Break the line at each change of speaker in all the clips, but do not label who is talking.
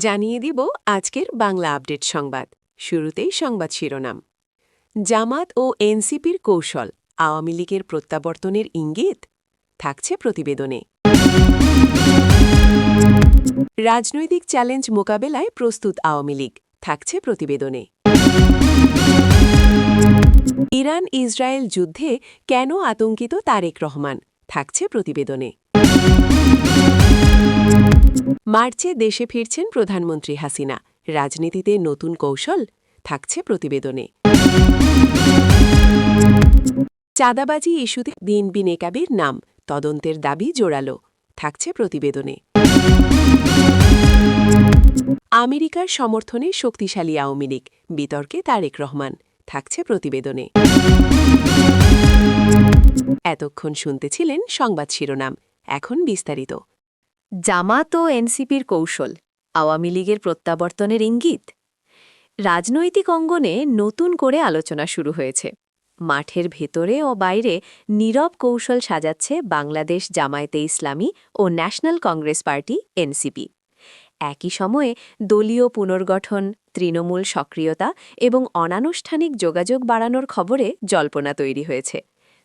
জানিয়ে দিব আজকের বাংলা আপডেট সংবাদ। শুরুতেই সংবাদ শিরোনাম। জামাত ও এনসিপির কৌশল, আওয়ামী লীগের প্রত্যাবর্তনের ইঙ্গিত থাকছে প্রতিবেদনে। রাজনৈতিক চ্যালেঞ্জ মোকাবেলায় প্রস্তুত আওয়ামী লীগ থাকছে প্রতিবেদনে। ইরান ইসরায়েল যুদ্ধে কেন আতঙ্কিত তারেক রহমান থাকছে প্রতিবেদনে। মার্চে দেশে ফিরছেন প্রধানমন্ত্রী হাসিনা, রাজনীতিতে নতুন কৌশল থাকছে প্রতিবেদনে। চাঁদাবাজি ইস্যুতে বিএনপি নেকাবির নাম, তদন্তের দাবি জোরালো থাকছে প্রতিবেদনে। আমেরিকার সমর্থনে শক্তিশালী আওয়ামী লীগ, বিতর্কে তারেক রহমান থাকছে প্রতিবেদনে। এতক্ষণ শুনতেছিলেন সংবাদ শিরোনাম, এখন বিস্তারিত।
জামাত ও এনসিপির কৌশল, আওয়ামী লীগের প্রত্যাবর্তনের ইঙ্গিত। রাজনৈতিক অঙ্গনে নতুন করে আলোচনা শুরু হয়েছে। মাঠের ভেতরে ও বাইরে নীরব কৌশল সাজাচ্ছে বাংলাদেশ জামায়াতে ইসলামী ও ন্যাশনাল কংগ্রেস পার্টি এনসিপি। একই সময়ে দলীয় পুনর্গঠন, তৃণমূল সক্রিয়তা এবং অনানুষ্ঠানিক যোগাযোগ বাড়ানোর খবরে জল্পনা তৈরি হয়েছে।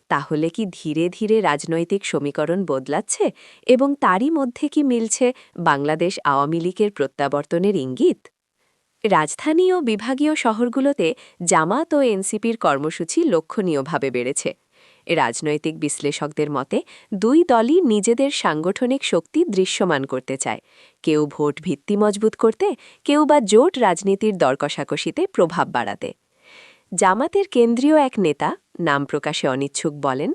তাহলে কি ধীরে ধীরে রাজনৈতিক সমীকরণ বদলাচ্ছে এবং তারই মধ্যে কি মিলছে বাংলাদেশ আওয়ামী লীগের প্রত্যাবর্তনের ইঙ্গিত? রাজধানী ও বিভাগীয় শহরগুলোতে জামাত ও এনসিপির কর্মসূচি লক্ষণীয়ভাবে বেড়েছে। রাজনৈতিক বিশ্লেষকদের মতে দুই দলই নিজেদের সাংগঠনিক শক্তি দৃশ্যমান করতে চায়, কেউ ভোট ভিত্তি মজবুত করতে, কেউ বা জোট রাজনীতির দরকষাকষিতে প্রভাব বাড়াতে। জামাতের কেন্দ্রীয় এক নেতা, নাম প্রকাশে অনিচ্ছুক, বলেন,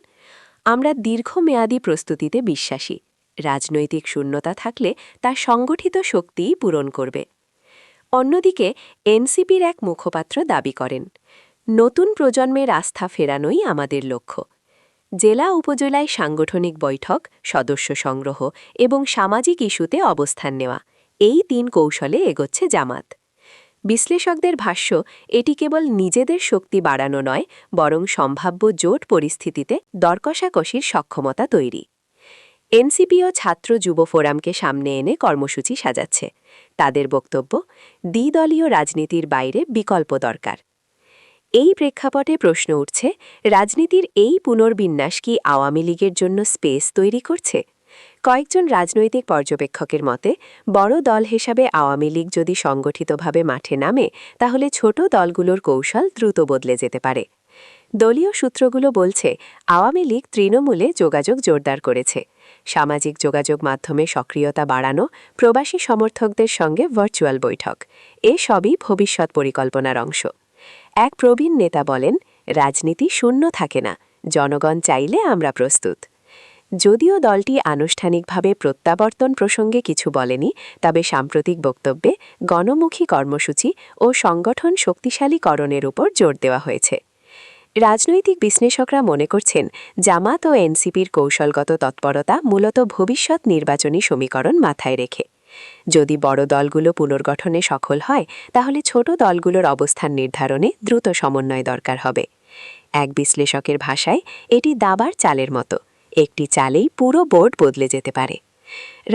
আমরা দীর্ঘমেয়াদী প্রস্তুতিতে বিশ্বাসী। রাজনৈতিক শূন্যতা থাকলে তা সংগঠিত শক্তিই পূরণ করবে। অন্যদিকে এনসিপির এক মুখপাত্র দাবি করেন, নতুন প্রজন্মের আস্থা ফেরানোই আমাদের লক্ষ্য। জেলা উপজেলায় সাংগঠনিক বৈঠক, সদস্য সংগ্রহ এবং সামাজিক ইস্যুতে অবস্থান নেওয়া, এই ৩ কৌশলে এগোচ্ছে জামাত। বিশ্লেষকদের ভাষ্য, এটি কেবল নিজেদের শক্তি বাড়ানো নয়, বরং সম্ভাব্য জোট পরিস্থিতিতে দরকষাকষির সক্ষমতা তৈরি। এনসিপিও ছাত্র যুব ফোরামকে সামনে এনে কর্মসূচি সাজাচ্ছে। তাদের বক্তব্য, দ্বিদলীয় রাজনীতির বাইরে বিকল্প দরকার। এই প্রেক্ষাপটে প্রশ্ন উঠছে, রাজনীতির এই পুনর্বিন্যাস কি আওয়ামী লীগের জন্য স্পেস তৈরি করছে? কয়েকজন রাজনৈতিক পর্যবেক্ষকের মতে, বড় দল হিসাবে আওয়ামী লীগ যদি সংগঠিতভাবে মাঠে নামে, তাহলে ছোট দলগুলোর কৌশল দ্রুত বদলে যেতে পারে। দলীয় সূত্রগুলো বলছে, আওয়ামী লীগ তৃণমূলে যোগাযোগ জোরদার করেছে। সামাজিক যোগাযোগ মাধ্যমে সক্রিয়তা বাড়ানো, প্রবাসী সমর্থকদের সঙ্গে ভার্চুয়াল বৈঠক, এসবই ভবিষ্যৎ পরিকল্পনার অংশ। এক প্রবীণ নেতা বলেন, রাজনীতি শূন্য থাকে না, জনগণ চাইলে আমরা প্রস্তুত। যদিও দলটি আনুষ্ঠানিকভাবে প্রত্যাবর্তন প্রসঙ্গে কিছু বলেনি, তবে সাম্প্রতিক বক্তব্যে গণমুখী কর্মসূচি ও সংগঠন শক্তিশালীকরণের উপর জোর দেওয়া হয়েছে। রাজনৈতিক বিশ্লেষকরা মনে করছেন, জামাত ও এনসিপির কৌশলগত তৎপরতা মূলত ভবিষ্যৎ নির্বাচনী সমীকরণ মাথায় রেখে। যদি বড় দলগুলো পুনর্গঠনে সফল হয়, তাহলে ছোট দলগুলোর অবস্থান নির্ধারণে দ্রুত সমন্বয় দরকার হবে। এক বিশ্লেষকের ভাষায়, এটি দাবার চালের মতো, একটি চালেই পুরো বোর্ড বদলে যেতে পারে।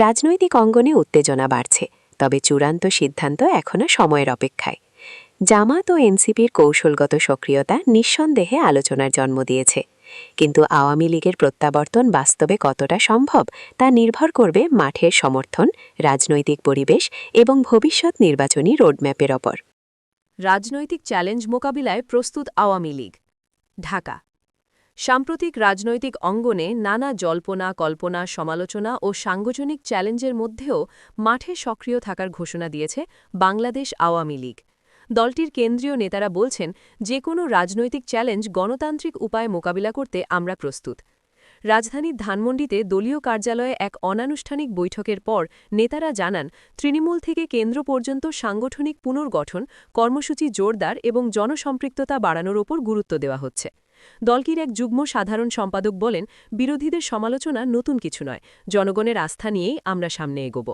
রাজনৈতিক অঙ্গনে উত্তেজনা বাড়ছে, তবে চূড়ান্ত সিদ্ধান্ত এখনও সময়ের অপেক্ষায়। জামাত ও এনসিপির কৌশলগত সক্রিয়তা নিঃসন্দেহে আলোচনার জন্ম দিয়েছে, কিন্তু আওয়ামী লীগের প্রত্যাবর্তন বাস্তবে কতটা সম্ভব তা নির্ভর করবে মাঠের সমর্থন, রাজনৈতিক পরিবেশ এবং ভবিষ্যৎ নির্বাচনী রোডম্যাপের ওপর।
রাজনৈতিক চ্যালেঞ্জ মোকাবিলায় প্রস্তুত আওয়ামী লীগ। ঢাকা। সাম্প্রতিক রাজনৈতিক অঙ্গনে নানা জল্পনা কল্পনা, সমালোচনা ও সাংগঠনিক চ্যালেঞ্জের মধ্যেও মাঠে সক্রিয় থাকার ঘোষণা দিয়েছে বাংলাদেশ আওয়ামী লীগ। দলটির কেন্দ্রীয় নেতারা বলছেন, যে কোনো রাজনৈতিক চ্যালেঞ্জ গণতান্ত্রিক উপায়ে মোকাবিলা করতে আমরা প্রস্তুত। রাজধানীর ধানমন্ডিতে দলীয় কার্যালয়ে এক অনানুষ্ঠানিক বৈঠকের পর নেতারা জানান, তৃণমূল থেকে কেন্দ্র পর্যন্ত সাংগঠনিক পুনর্গঠন, কর্মসূচি জোরদার এবং জনসম্পৃক্ততা বাড়ানোর ওপর গুরুত্ব দেওয়া হচ্ছে। দলটির এক যুগ্ম সাধারণ সম্পাদক বলেন, বিরোধীদের সমালোচনা নতুন কিছু নয়, জনগণের আস্থা নিয়েই আমরা সামনে এগোব।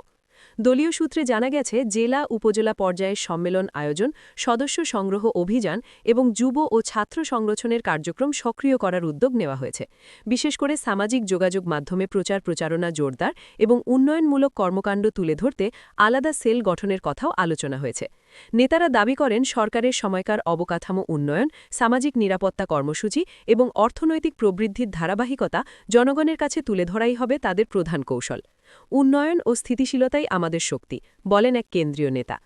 দলীয় সূত্রে জানা গেছে জেলা উপজেলা পর্যায়ের সম্মেলন আয়োজন, সদস্য সংগ্রহ অভিযান এবং যুব ও ছাত্র সংগঠনের কার্যক্রম সক্রিয় করার উদ্যোগ নেওয়া হয়েছে। বিশেষ করে সামাজিক যোগাযোগ মাধ্যমে প্রচারণা জোরদার এবং উন্নয়নমূলক কর্মকাণ্ড তুলে ধরতে আলাদা সেল গঠনের কথাও আলোচনা হয়েছে। নেতারা দাবি করেন সরকারের সময়কার অবকাঠামো উন্নয়ন, সামাজিক নিরাপত্তা কর্মসূচি এবং অর্থনৈতিক প্রবৃদ্ধির ধারাবাহিকতা জনগণের কাছে তুলে ধরাই হবে তাদের প্রধান কৌশল। উন্নয়ন ও স্থিতিশীলতাই আমাদের শক্তি, বলেন এক কেন্দ্রীয় নেতা।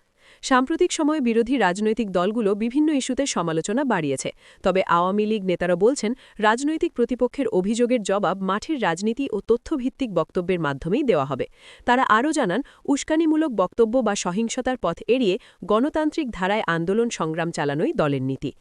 সাম্প্রতিক সময়ে বিরোধী রাজনৈতিক দলগুলো বিভিন্ন ইস্যুতে সমালোচনা বাড়িয়েছে, তবে আওয়ামী লীগ নেতারা বলছেন রাজনৈতিক প্রতিপক্ষের অভিযোগের জবাব মাঠের রাজনীতি ও তথ্যভিত্তিক বক্তব্যের মাধ্যমেই দেওয়া হবে। তারা আরও জানান উস্কানিমূলক বক্তব্য বা সহিংসতার পথ এড়িয়ে গণতান্ত্রিক ধারায় আন্দোলন সংগ্রাম চালানোই দলের নীতি।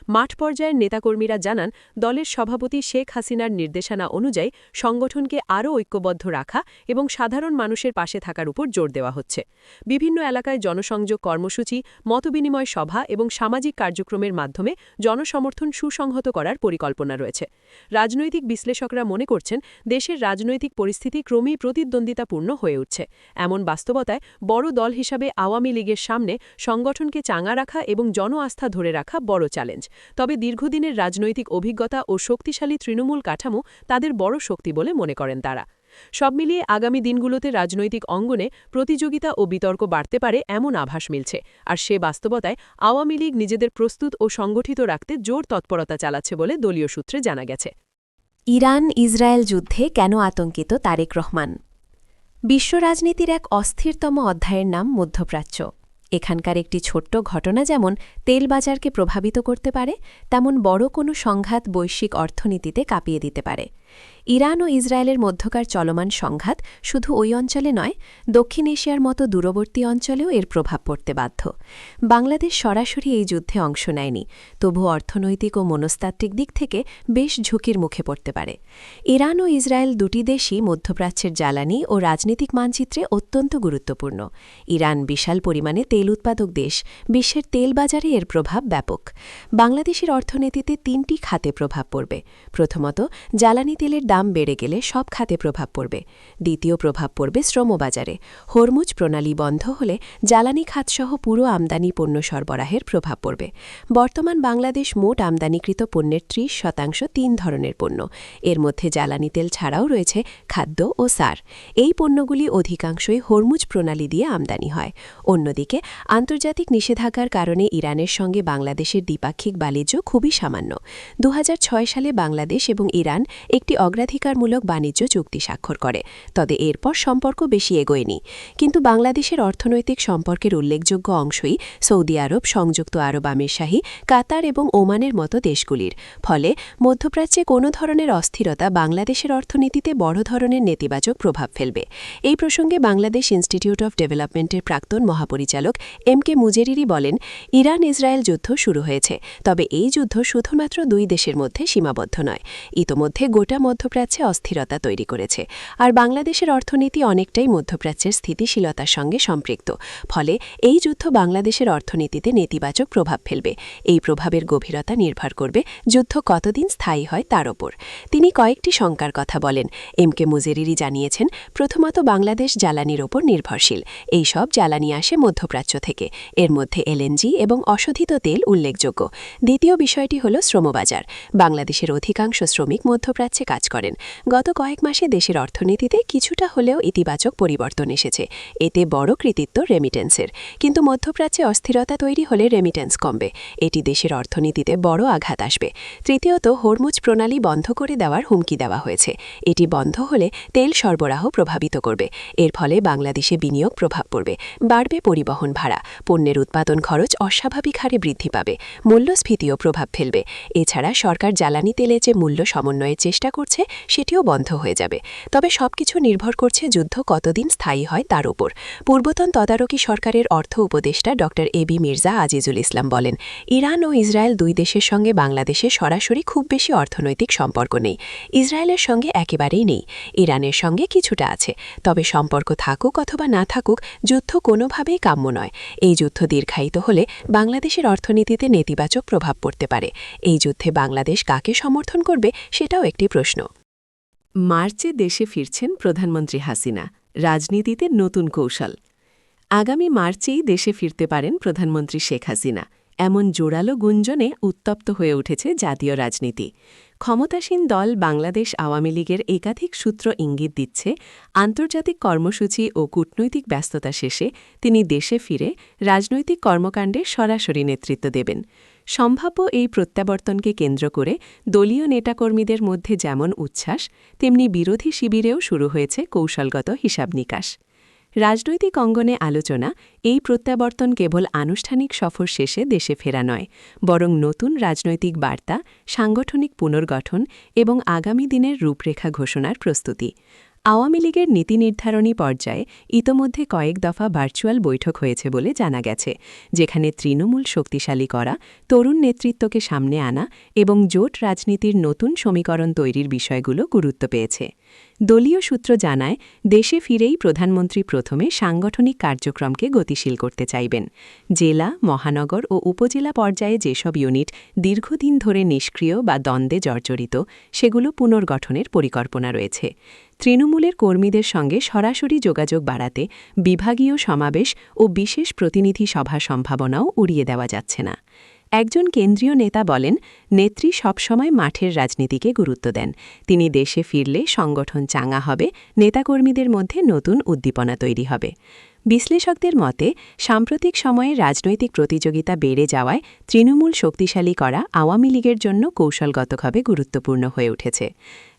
মাঠ পর্যায়ের নেতাকর্মীরা জানান দলের সভাপতি শেখ হাসিনার নির্দেশনা অনুযায়ী সংগঠনকে আরও ঐক্যবদ্ধ রাখা এবং সাধারণ মানুষের পাশে থাকার উপর জোর দেওয়া হচ্ছে। বিভিন্ন এলাকায় জনসংযোগ কর্মসূচি, মতবিনিময় সভা এবং সামাজিক কার্যক্রমের মাধ্যমে জনসমর্থন সুসংহত করার পরিকল্পনা রয়েছে। রাজনৈতিক বিশ্লেষকরা মনে করছেন দেশের রাজনৈতিক পরিস্থিতি ক্রমেই প্রতিদ্বন্দ্বিতাপূর্ণ হয়ে উঠছে। এমন বাস্তবতায় বড় দল হিসাবে আওয়ামী লীগের সামনে সংগঠনকে চাঙা রাখা এবং জন আস্থা ধরে রাখা বড় চ্যালেঞ্জ। তবে দীর্ঘদিনের রাজনৈতিক অভিজ্ঞতা ও শক্তিশালী তৃণমূল কাঠামো তাদের বড় শক্তি বলে মনে করেন তারা। সব মিলিয়ে আগামী দিনগুলোতে রাজনৈতিক অঙ্গনে প্রতিযোগিতা ও বিতর্ক বাড়তে পারে এমন আভাস মিলছে, আর সে বাস্তবতায় আওয়ামী লীগ নিজেদের প্রস্তুত ও সংগঠিত রাখতে জোর তৎপরতা চালাচ্ছে বলে দলীয় সূত্রে জানা গেছে।
ইরান ইসরায়েল যুদ্ধে কেন আতঙ্কিত তারেক রহমান? বিশ্ব রাজনীতির এক অস্থিরতম অধ্যায়ের নাম মধ্যপ্রাচ্য। এখানকার একটি ছোট্ট ঘটনা যেমন তেল বাজারকে প্রভাবিত করতে পারে, তেমন বড় কোনো সংঘাত বৈশ্বিক অর্থনীতিতে কাঁপিয়ে দিতে পারে। ইরান ও ইসরায়েলের মধ্যকার চলমান সংঘাত শুধু ওই অঞ্চলে নয়, দক্ষিণ এশিয়ার মতো দূরবর্তী অঞ্চলেও এর প্রভাব পড়তে বাধ্য। বাংলাদেশ সরাসরি এই যুদ্ধে অংশ নেয়নি, তবু অর্থনৈতিক ও মনস্তাত্ত্বিক দিক থেকে বেশ ঝুঁকির মুখে পড়তে পারে। ইরান ও ইসরায়েল দুটি দেশই মধ্যপ্রাচ্যের জ্বালানি ও রাজনৈতিক মানচিত্রে অত্যন্ত গুরুত্বপূর্ণ। ইরান বিশাল পরিমাণে তেল উৎপাদক দেশ, বিশ্বের তেল বাজারে এর প্রভাব ব্যাপক। বাংলাদেশের অর্থনীতিতে তিনটি খাতে প্রভাব পড়বে। প্রথমত, জ্বালানি তেলের দাম বেড়ে গেলে সব খাতে প্রভাব পড়বে। দ্বিতীয় প্রভাব পড়বে শ্রমবাজারে। হরমুজ প্রণালী বন্ধ হলে জ্বালানি খাতসহ পুরো আমদানি পণ্য সরবরাহের প্রভাব পড়বে। বর্তমান বাংলাদেশ মোট আমদানিকৃত পণ্যের ৩০% ৩ ধরনের পণ্য। এর মধ্যে জ্বালানি তেল ছাড়াও রয়েছে খাদ্য ও সার। এই পণ্যগুলি অধিকাংশই হরমুজ প্রণালী দিয়ে আমদানি হয়। অন্যদিকে আন্তর্জাতিক নিষেধাজ্ঞার কারণে ইরানের সঙ্গে বাংলাদেশের দ্বিপাক্ষিক বাণিজ্য খুবই সামান্য। ২০০৬ সালে বাংলাদেশ এবং ইরান একটি অগ্রাধিকারমূলক বাণিজ্য চুক্তি স্বাক্ষর করে, তবে এরপর সম্পর্ক বেশি এগোয়নি। কিন্তু বাংলাদেশের অর্থনৈতিক সম্পর্কের উল্লেখযোগ্য অংশই সৌদি আরব, সংযুক্ত আরব আমিরশাহী, কাতার এবং ওমানের মতো দেশগুলির। ফলে মধ্যপ্রাচ্যে কোনো ধরনের অস্থিরতা বাংলাদেশের অর্থনীতিতে বড় ধরনের নেতিবাচক প্রভাব ফেলবে। এই প্রসঙ্গে বাংলাদেশ ইনস্টিটিউট অফ ডেভেলপমেন্টের প্রাক্তন মহাপরিচালক এম.কে. মুজেরিরি বলেন, ইরান ইসরায়েল যুদ্ধ শুরু হয়েছে, তবে এই যুদ্ধ শুধুমাত্র দুই দেশের মধ্যে সীমাবদ্ধ নয়, ইতোমধ্যে গোটা মধ্যপ্রাচ্যে অস্থিরতা তৈরি করেছে। আর বাংলাদেশের অর্থনীতি অনেকটাই মধ্যপ্রাচ্যের স্থিতিশীলতার সঙ্গে সম্পৃক্ত। ফলে এই যুদ্ধ বাংলাদেশের অর্থনীতিতে নেতিবাচক প্রভাব ফেলবে। এই প্রভাবের গভীরতা নির্ভর করবে যুদ্ধ কতদিন স্থায়ী হয় তার ওপর। তিনি কয়েকটি শঙ্কার কথা বলেন। এম.কে. মুজেরিরি জানিয়েছেন, প্রথমত বাংলাদেশ জ্বালানির ওপর নির্ভরশীল। এই সব জ্বালানি আসে মধ্যপ্রাচ্য থেকে। এর মধ্যে এলএনজি এবং অশোধিত তেল উল্লেখযোগ্য। দ্বিতীয় বিষয়টি হল শ্রমবাজার। বাংলাদেশের অধিকাংশ শ্রমিক মধ্যপ্রাচ্যে কাজ করেন। গত কয়েক মাসে দেশের অর্থনীতিতে কিছুটা হলেও ইতিবাচক পরিবর্তন এসেছে। এতে বড় কৃতিত্ব রেমিটেন্সের। কিন্তু মধ্যপ্রাচ্যে অস্থিরতা তৈরি হলে রেমিটেন্স কমবে। এটি দেশের অর্থনীতিতে বড় আঘাত আসবে। তৃতীয়ত, হরমুজ প্রণালী বন্ধ করে দেওয়ার হুমকি দেওয়া হয়েছে। এটি বন্ধ হলে তেল সরবরাহ প্রভাবিত করবে। এর ফলে বাংলাদেশে বিনিয়োগ প্রভাব পড়বে, বাড়বে পরিবহন ভাড়া, পণ্যের উৎপাদন খরচ অস্বাভাবিক হারে বৃদ্ধি পাবে, মূল্যস্ফীতিও প্রভাব ফেলবে। এছাড়া সরকার জ্বালানি তেলে যে মূল্য সমন্বয়ের চেষ্টা করছে সেটিও বন্ধ হয়ে যাবে। তবে সবকিছু নির্ভর করছে যুদ্ধ কতদিন স্থায়ী হয় তার উপর। পূর্বতন তদারকি সরকারের অর্থ উপদেষ্টা ড. এবি মির্জা আজিজুল ইসলাম বলেন, ইরান ও ইসরায়েল দুই দেশের সঙ্গে বাংলাদেশের সরাসরি খুব বেশি অর্থনৈতিক সম্পর্ক নেই। ইসরায়েলের সঙ্গে একেবারেই নেই। ইরানের সঙ্গে কিছুটা আছে। তবে সম্পর্ক থাকুক অথবা না থাকুক, যুদ্ধ কোনোভাবেই কাম্য নয়। এই যুদ্ধ দীর্ঘায়িত হলে বাংলাদেশের অর্থনীতিতে নেতিবাচক প্রভাব পড়তে পারে। এই যুদ্ধে বাংলাদেশ কাকে সমর্থন করবে সেটাও একটি প্রশ্ন।
মার্চে দেশে ফিরছেন প্রধানমন্ত্রী হাসিনা। রাজনীতিতে নতুন কৌশল। আগামী মার্চেই দেশে ফিরতে পারেন প্রধানমন্ত্রী শেখ হাসিনা এমন জোরালো গুঞ্জনে উত্তপ্ত হয়ে উঠেছে জাতীয় রাজনীতি। ক্ষমতাসীন দল বাংলাদেশ আওয়ামী লীগের একাধিক সূত্র ইঙ্গিত দিচ্ছে, আন্তর্জাতিক কর্মসূচি ও কূটনৈতিক ব্যস্ততা শেষে তিনি দেশে ফিরে রাজনৈতিক কর্মকাণ্ডে সরাসরি নেতৃত্ব দেবেন। সম্ভাব্য এই প্রত্যাবর্তনকে কেন্দ্র করে দলীয় নেতাকর্মীদের মধ্যে যেমন উচ্ছ্বাস, তেমনি বিরোধী শিবিরেও শুরু হয়েছে কৌশলগত হিসাব নিকাশ। রাজনৈতিক অঙ্গনে আলোচনা, এই প্রত্যাবর্তন কেবল আনুষ্ঠানিক সফর শেষে দেশে ফেরা নয়, বরং নতুন রাজনৈতিক বার্তা, সাংগঠনিক পুনর্গঠন এবং আগামী দিনের রূপরেখা ঘোষণার প্রস্তুতি। আওয়ামী লীগের নীতি নির্ধারণী পর্যায়ে ইতোমধ্যে কয়েক দফা ভার্চুয়াল বৈঠক হয়েছে বলে জানা গেছে, যেখানে তৃণমূল শক্তিশালী করা, তরুণ নেতৃত্বকে সামনে আনা এবং জোট রাজনীতির নতুন সমীকরণ তৈরির বিষয়গুলো গুরুত্ব পেয়েছে। দলীয় সূত্র জানায়, দেশে ফিরেই প্রধানমন্ত্রী প্রথমে সাংগঠনিক কার্যক্রমকে গতিশীল করতে চাইবেন। জেলা, মহানগর ও উপজেলা পর্যায়ে যেসব ইউনিট দীর্ঘদিন ধরে নিষ্ক্রিয় বা দ্বন্দ্বে জর্জরিত, সেগুলো পুনর্গঠনের পরিকল্পনা রয়েছে। তৃণমূলের কর্মীদের সঙ্গে সরাসরি যোগাযোগ বাড়াতে বিভাগীয় সমাবেশ ও বিশেষ প্রতিনিধি সভা সম্ভাবনাও উড়িয়ে দেওয়া যাচ্ছে না। একজন কেন্দ্রীয় নেতা বলেন, নেত্রী সবসময় মাঠের রাজনীতিকে গুরুত্ব দেন। তিনি দেশে ফিরলে সংগঠন চাঙা হবে, নেতাকর্মীদের মধ্যে নতুন উদ্দীপনা তৈরি হবে। বিশ্লেষকদের মতে, সাম্প্রতিক সময়ে রাজনৈতিক প্রতিযোগিতা বেড়ে যাওয়ায় তৃণমূল শক্তিশালী করা আওয়ামী লীগের জন্য কৌশলগতভাবে গুরুত্বপূর্ণ হয়ে উঠেছে।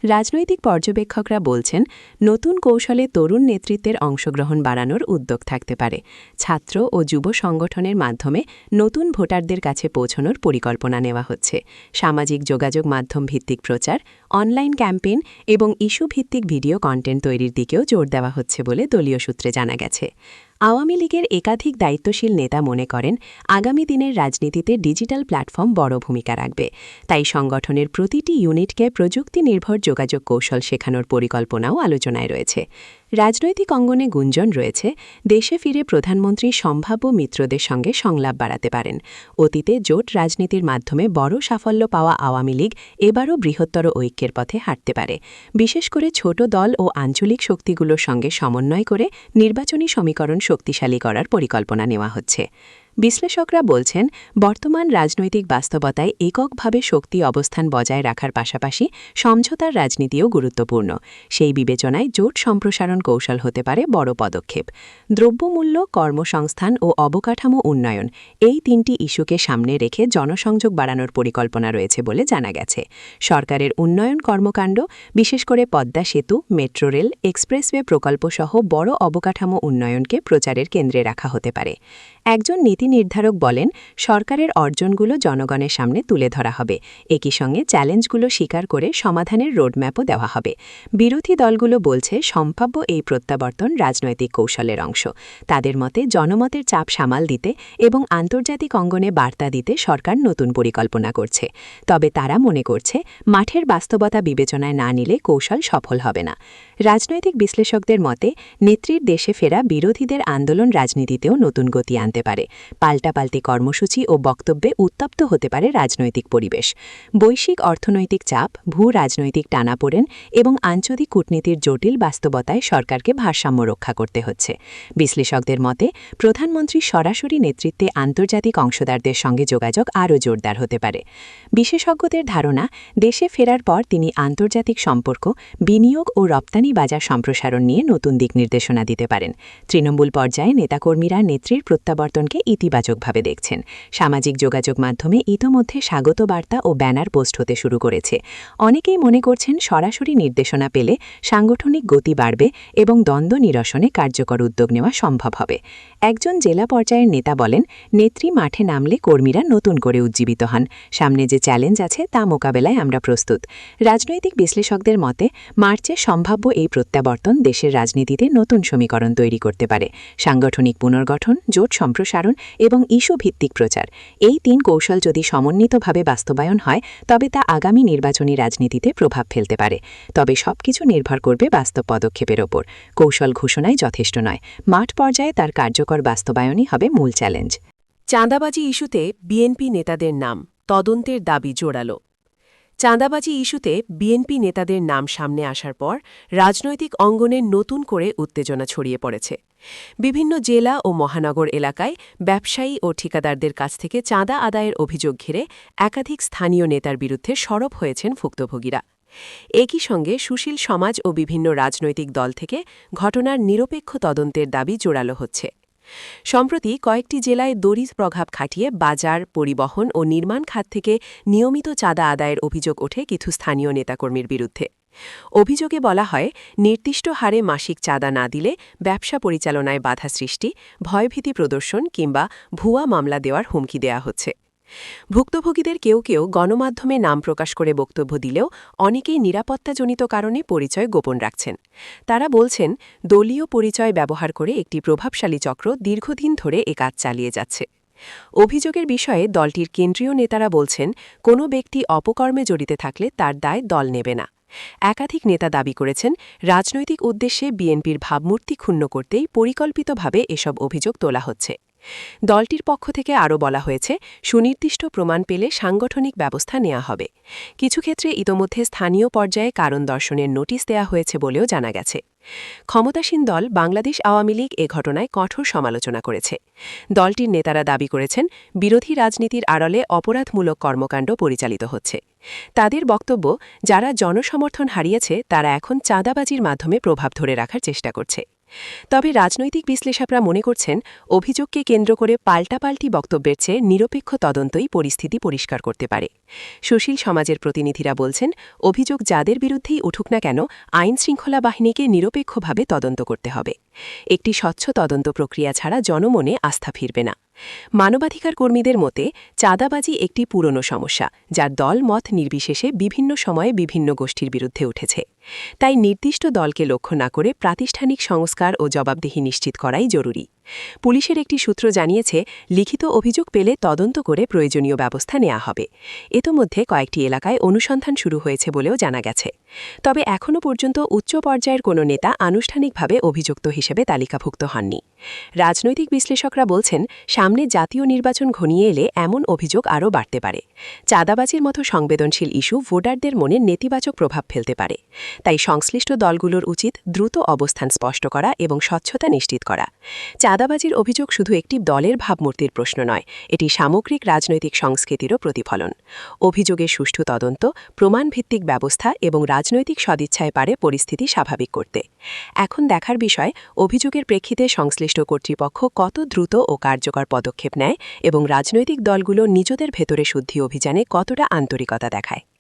রাজনৈতিক পর্যবেক্ষকরা বলছেন, নতুন কৌশলে তরুণ নেতৃত্বের অংশগ্রহণ বাড়ানোর উদ্যোগ থাকতে পারে। ছাত্র ও যুব সংগঠনের মাধ্যমে নতুন ভোটারদের কাছে পৌঁছানোর পরিকল্পনা নেওয়া হচ্ছে। সামাজিক যোগাযোগ মাধ্যম ভিত্তিক প্রচার, অনলাইন ক্যাম্পেইন এবং ইস্যু ভিত্তিক ভিডিও কন্টেন্ট তৈরির দিকেও জোর দেওয়া হচ্ছে বলে দলীয় সূত্রে জানা গেছে। আওয়ামী লীগের একাধিক দায়িত্বশীল নেতা মনে করেন, আগামী দিনের রাজনীতিতে ডিজিটাল প্ল্যাটফর্ম বড় ভূমিকা রাখবে। তাই সংগঠনের প্রতিটি ইউনিটকে প্রযুক্তি নির্ভর যোগাযোগ কৌশল শেখানোর পরিকল্পনাও আলোচনায় রয়েছে। রাজনৈতিক অঙ্গনে গুঞ্জন রয়েছে, দেশে ফিরে প্রধানমন্ত্রী সম্ভাব্য মিত্রদের সঙ্গে সংলাপ বাড়াতে পারেন। অতীতে জোট রাজনীতির মাধ্যমে বড় সাফল্য পাওয়া আওয়ামী লীগ এবারও বৃহত্তর ঐক্যের পথে হাঁটতে পারে। বিশেষ করে ছোট দল ও আঞ্চলিক শক্তিগুলোর সঙ্গে সমন্বয় করে নির্বাচনী সমীকরণ শক্তিশালী করার পরিকল্পনা নেওয়া হচ্ছে। বিশ্লেষকরা বলছেন, বর্তমান রাজনৈতিক বাস্তবতায় এককভাবে শক্তি অবস্থান বজায় রাখার পাশাপাশি সমঝোতার রাজনীতিও গুরুত্বপূর্ণ। সেই বিবেচনায় জোট সম্প্রসারণ কৌশল হতে পারে বড় পদক্ষেপ। দ্রব্যমূল্য, কর্মসংস্থান ও অবকাঠামো উন্নয়ন, এই তিনটি ইস্যুকে সামনে রেখে জনসংযোগ বাড়ানোর পরিকল্পনা রয়েছে বলে জানা গেছে। সরকারের উন্নয়ন কর্মকাণ্ড, বিশেষ করে পদ্মা সেতু, মেট্রো রেল, এক্সপ্রেসওয়ে প্রকল্পসহ বড় অবকাঠামো উন্নয়নকে প্রচারের কেন্দ্রে রাখা হতে পারে। একজন নীতি নির্ধারক বলেন, সরকারের অর্জনগুলো জনগণের সামনে তুলে ধরা হবে। একই সঙ্গে চ্যালেঞ্জগুলো স্বীকার করে সমাধানের রোডম্যাপও দেওয়া হবে। বিরোধী দলগুলো বলছে, সম্ভাব্য এই প্রত্যাবর্তন রাজনৈতিক কৌশলের অংশ। তাদের মতে, জনমতের চাপ সামাল দিতে এবং আন্তর্জাতিক অঙ্গনে বার্তা দিতে সরকার নতুন পরিকল্পনা করছে। তবে তারা মনে করছে, মাঠের বাস্তবতা বিবেচনায় না নিলে কৌশল সফল হবে না। রাজনৈতিক বিশ্লেষকদের মতে, নেত্রীর দেশে ফেরা বিরোধীদের আন্দোলন রাজনীতিতেও নতুন গতি আনতে পারে। পাল্টাপাল্টি কর্মসূচি ও বক্তব্যে উত্তপ্ত হতে পারে রাজনৈতিক পরিবেশ। বৈশ্বিক অর্থনৈতিক চাপ, ভূ রাজনৈতিক টানাপোড়েন এবং আঞ্চলিক কূটনীতির জটিল বাস্তবতায় সরকারকে ভারসাম্য রক্ষা করতে হচ্ছে। বিশ্লেষকদের মতে, প্রধানমন্ত্রী সরাসরি নেতৃত্বে আন্তর্জাতিক অংশীদারদের সঙ্গে যোগাযোগ আরও জোরদার হতে পারে। বিশেষজ্ঞদের ধারণা, দেশে ফেরার পর তিনি আন্তর্জাতিক সম্পর্ক, বিনিয়োগ ও রপ্তানি বাজার সম্প্রসারণ নিয়ে নতুন দিক নির্দেশনা দিতে পারেন। তৃণমূল পর্যায়ে নেতাকর্মীরা নেত্রীর প্রত্যাবর্তনকে ইতিবাচকভাবে দেখছেন। সামাজিক যোগাযোগ মাধ্যমে ইতোমধ্যে স্বাগত বার্তা ও ব্যানার পোস্ট হতে শুরু করেছে। অনেকেই মনে করছেন, সরাসরি নির্দেশনা পেলে সাংগঠনিক গতি বাড়বে এবং দ্বন্দ্ব নিরসনে কার্যকর উদ্যোগ নেওয়া সম্ভব হবে। একজন জেলা পর্যায়ের নেতা বলেন, নেত্রী মাঠে নামলে কর্মীরা নতুন করে উজ্জীবিত হন। সামনে যে চ্যালেঞ্জ আছে তা মোকাবেলায় আমরা প্রস্তুত। রাজনৈতিক বিশ্লেষকদের মতে, মার্চে সম্ভাব্য এই প্রত্যাবর্তন দেশের রাজনীতিতে নতুন সমীকরণ তৈরি করতে পারে। সাংগঠনিক পুনর্গঠন, জোট সম্প্রসারণ এবং ইস্যু ভিত্তিক প্রচার, এই তিন কৌশল যদি সমন্বিতভাবে বাস্তবায়ন হয়, তবে তা আগামী নির্বাচনী রাজনীতিতে প্রভাব ফেলতে পারে। তবে সবকিছু নির্ভর করবে বাস্তব পদক্ষেপের ওপর। কৌশল ঘোষণাই যথেষ্ট নয়, মাঠ পর্যায়ে তার কার্যকর বাস্তবায়নই হবে মূল চ্যালেঞ্জ। চাঁদাবাজি ইস্যুতে বিএনপি নেতাদের নাম, তদন্তের দাবি জোরালো। চাঁদাবাজি ইস্যুতে বিএনপি নেতাদের নাম সামনে আসার পর রাজনৈতিক অঙ্গনে নতুন করে উত্তেজনা ছড়িয়ে পড়েছে। বিভিন্ন জেলা ও মহানগর এলাকায় ব্যবসায়ী ও ঠিকাদারদের কাছ থেকে চাঁদা আদায়ের অভিযোগ ঘিরে একাধিক স্থানীয় নেতার বিরুদ্ধে সরব হয়েছেন ভুক্তভোগীরা। একই সঙ্গে সুশীল সমাজ ও বিভিন্ন রাজনৈতিক দল থেকে ঘটনার নিরপেক্ষ তদন্তের দাবি জোরালো হচ্ছে। সম্প্রতি কয়েকটি জেলায় দড়ির প্রভাব খাটিয়ে বাজার, পরিবহন ও নির্মাণ খাত থেকে নিয়মিত চাঁদা আদায়ের অভিযোগ ওঠে কিছু স্থানীয় নেতাকর্মীর বিরুদ্ধে। অভিযোগে বলা হয়, নির্দিষ্ট হারে মাসিক চাঁদা না দিলে ব্যবসা পরিচালনায় বাধা সৃষ্টি, ভয়ভীতি প্রদর্শন কিংবা ভুয়া মামলা দেওয়ার হুমকি দেয়া হচ্ছে। ভুক্তভোগীদের কেউ কেউ গণমাধ্যমে নাম প্রকাশ করে বক্তব্য দিলেও অনেকেই নিরাপত্তাজনিত কারণে পরিচয় গোপন রাখছেন। তারা বলছেন, দলীয় পরিচয় ব্যবহার করে একটি প্রভাবশালী চক্র দীর্ঘদিন ধরে এ কাজ চালিয়ে যাচ্ছে। অভিযোগের বিষয়ে দলটির কেন্দ্রীয় নেতারা বলছেন, কোনো ব্যক্তি অপকর্মে জড়িত থাকলে তার দায় দল নেবে না। একাধিক নেতা দাবি করেছেন, রাজনৈতিক উদ্দেশ্যে বিএনপির ভাবমূর্তি ক্ষুণ্ণ করতেই পরিকল্পিতভাবে এসব অভিযোগ তোলা হচ্ছে। দলটির পক্ষ থেকে আরও বলা হয়েছে, সুনির্দিষ্ট প্রমাণ পেলে সাংগঠনিক ব্যবস্থা নেওয়া হবে। কিছু ক্ষেত্রে ইতোমধ্যে স্থানীয় পর্যায়ে কারণ দর্শনের নোটিশ দেয়া হয়েছে বলেও জানা গেছে। ক্ষমতাসীন দল বাংলাদেশ আওয়ামী লীগ এ ঘটনায় কঠোর সমালোচনা করেছে। দলটির নেতারা দাবি করেছেন, বিরোধী রাজনীতির আড়লে অপরাধমূলক কর্মকাণ্ড পরিচালিত হচ্ছে। তাদের বক্তব্য, যারা জনসমর্থন হারিয়েছে তারা এখন চাঁদাবাজির মাধ্যমে প্রভাব ধরে রাখার চেষ্টা করছে। তবে রাজনৈতিক বিশ্লেষকরা মনে করছেন, অভিযোগকে কেন্দ্র করে পাল্টাপাল্টি বক্তব্যের চেয়ে নিরপেক্ষ তদন্তই পরিস্থিতি পরিষ্কার করতে পারে। সুশীল সমাজের প্রতিনিধিরা বলছেন, অভিযোগ যাদের বিরুদ্ধেই উঠুক না কেন, আইনশৃঙ্খলা বাহিনীকে নিরপেক্ষভাবে তদন্ত করতে হবে। একটি স্বচ্ছ তদন্ত প্রক্রিয়া ছাড়া জনমনে আস্থা ফিরবে না। মানবাধিকার কর্মীদের মতে, চাঁদাবাজি একটি পুরনো সমস্যা, যার দল মত নির্বিশেষে বিভিন্ন সময়ে বিভিন্ন গোষ্ঠীর বিরুদ্ধে উঠেছে। তাই নির্দিষ্ট দলকে লক্ষ্য না করে প্রাতিষ্ঠানিক সংস্কার ও জবাবদিহি নিশ্চিত করাই জরুরি। পুলিশের একটি সূত্র জানিয়েছে, লিখিত অভিযোগ পেলে তদন্ত করে প্রয়োজনীয় ব্যবস্থা নেওয়া হবে। ইতোমধ্যে কয়েকটি এলাকায় অনুসন্ধান শুরু হয়েছে বলেও জানা গেছে। তবে এখনও পর্যন্ত উচ্চ পর্যায়ের কোনো নেতা আনুষ্ঠানিকভাবে অভিযুক্ত হিসেবে তালিকাভুক্ত হননি। রাজনৈতিক বিশ্লেষকরা বলছেন, সামনে জাতীয় নির্বাচন ঘনিয়ে এলে এমন অভিযোগ আরও বাড়তে পারে। চাঁদাবাজির মতো সংবেদনশীল ইস্যু ভোটারদের মনে নেতিবাচক প্রভাব ফেলতে পারে। তাই সংশ্লিষ্ট দলগুলোর উচিত দ্রুত অবস্থান স্পষ্ট করা এবং স্বচ্ছতা নিশ্চিত করা। চাঁদাবাজির অভিযোগ শুধু একটি দলের ভাবমূর্তির প্রশ্ন নয়, এটি সামগ্রিক রাজনৈতিক সংস্কৃতিরও প্রতিফলন। অভিযোগের সুষ্ঠু তদন্ত, প্রমাণভিত্তিক ব্যবস্থা এবং রাজনৈতিক সদিচ্ছায় পারে পরিস্থিতি স্বাভাবিক করতে। এখন দেখার বিষয়, অভিযোগের প্রেক্ষিতে সংশ্লিষ্ট কর্তৃপক্ষ কত দ্রুত ও কার্যকর পদক্ষেপ নেয় এবং রাজনৈতিক দলগুলো নিজেদের ভেতরে শুদ্ধি অভিযানে কতটা আন্তরিকতা দেখায়।